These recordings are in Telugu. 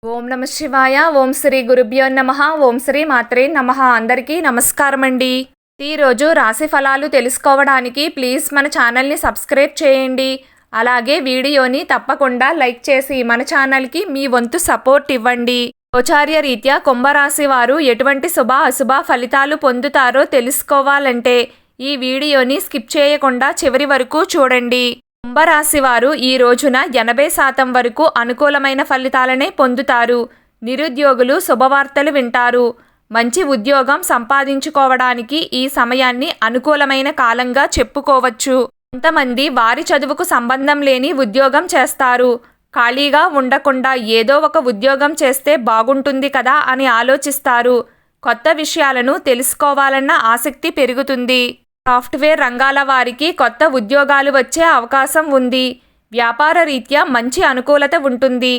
ఓం నమ శివాయ. ఓం శ్రీ గురుభ్యో నమః. ఓం శ్రీ మాత్రే నమః. అందరికీ నమస్కారం అండి. ఈరోజు రాశి ఫలాలు తెలుసుకోవడానికి ప్లీజ్ మన ఛానల్ని సబ్స్క్రైబ్ చేయండి. అలాగే వీడియోని తప్పకుండా లైక్ చేసి మన ఛానల్కి మీ వంతు సపోర్ట్ ఇవ్వండి. గోచార్య రీత్యా కుంభరాశి వారు ఎటువంటి శుభ అశుభ ఫలితాలు పొందుతారో తెలుసుకోవాలంటే ఈ వీడియోని స్కిప్ చేయకుండా చివరి వరకు చూడండి. కుంభరాశి వారు ఈ రోజున 80% వరకు అనుకూలమైన ఫలితాలనే పొందుతారు. నిరుద్యోగులు శుభవార్తలు వింటారు. మంచి ఉద్యోగం సంపాదించుకోవడానికి ఈ సమయాన్ని అనుకూలమైన కాలంగా చెప్పుకోవచ్చు. కొంతమంది వారి చదువుకు సంబంధం లేని ఉద్యోగం చేస్తారు. ఖాళీగా ఉండకుండా ఏదో ఒక ఉద్యోగం చేస్తే బాగుంటుంది కదా అని ఆలోచిస్తారు. కొత్త విషయాలను తెలుసుకోవాలన్న ఆసక్తి పెరుగుతుంది. సాఫ్ట్వేర్ రంగాల వారికి కొత్త ఉద్యోగాలు వచ్చే అవకాశం ఉంది. వ్యాపార రీత్యా మంచి అనుకూలత ఉంటుంది.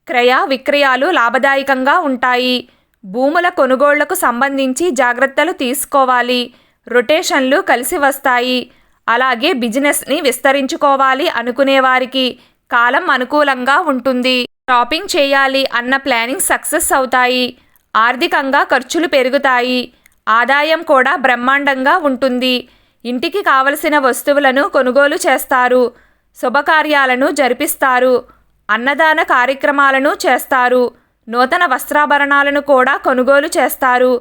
క్రయ విక్రయాలు లాభదాయకంగా ఉంటాయి. భూముల కొనుగోళ్లకు సంబంధించి జాగ్రత్తలు తీసుకోవాలి. రొటేషన్లు కలిసి వస్తాయి. అలాగే బిజినెస్ని విస్తరించుకోవాలి అనుకునే వారికి కాలం అనుకూలంగా ఉంటుంది. షాపింగ్ చేయాలి అన్న ప్లానింగ్ సక్సెస్ అవుతాయి. ఆర్థికంగా ఖర్చులు పెరుగుతాయి. ఆదాయం కూడా బ్రహ్మాండంగా ఉంటుంది. ఇంటికి కావలసిన వస్తువులను కొనుగోలు చేస్తారు. శుభకార్యాలను జరిపిస్తారు. అన్నదాన కార్యక్రమాలను చేస్తారు. నూతన వస్త్రాభరణాలను కూడా కొనుగోలు చేస్తారు.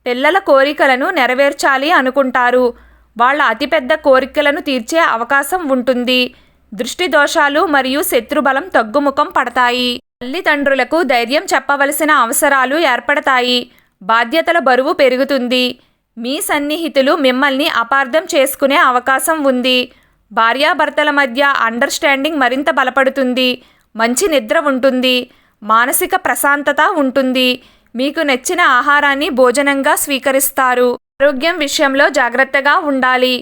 పిల్లల కోరికలను నెరవేర్చాలి అనుకుంటారు. వాళ్ళ అతిపెద్ద కోరికలను తీర్చే అవకాశం ఉంటుంది. దృష్టి దోషాలు మరియు శత్రుబలం తగ్గుముఖం పడతాయి. తల్లిదండ్రులకు ధైర్యం చెప్పవలసిన అవసరాలు ఏర్పడతాయి. బాధ్యతల బరువు పెరుగుతుంది. మీ సన్నిహితులు మిమ్మల్ని అపార్థం చేసుకునే అవకాశం ఉంది. భార్యాభర్తల మధ్య అండర్స్టాండింగ్ మరింత బలపడుతుంది. మంచి నిద్ర ఉంటుంది. మానసిక ప్రశాంతత ఉంటుంది. మీకు నచ్చిన ఆహారాన్ని భోజనంగా స్వీకరిస్తారు. ఆరోగ్యం విషయంలో జాగ్రత్తగా ఉండాలి.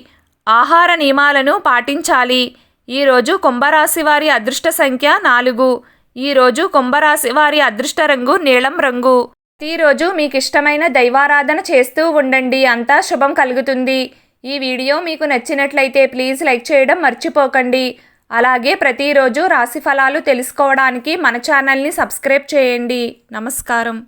ఆహార నియమాలను పాటించాలి. ఈరోజు కుంభరాశి వారి అదృష్ట సంఖ్య 4. ఈరోజు కుంభరాశి వారి అదృష్ట రంగు నీలం రంగు. ప్రతిరోజు మీకు ఇష్టమైన దైవారాధన చేస్తూ ఉండండి. అంతా శుభం కలుగుతుంది. ఈ వీడియో మీకు నచ్చినట్లయితే ప్లీజ్ లైక్ చేయడం మర్చిపోకండి. అలాగే ప్రతిరోజు రాశి ఫలాలు తెలుసుకోవడానికి మన ఛానల్ని సబ్స్క్రైబ్ చేయండి. నమస్కారం.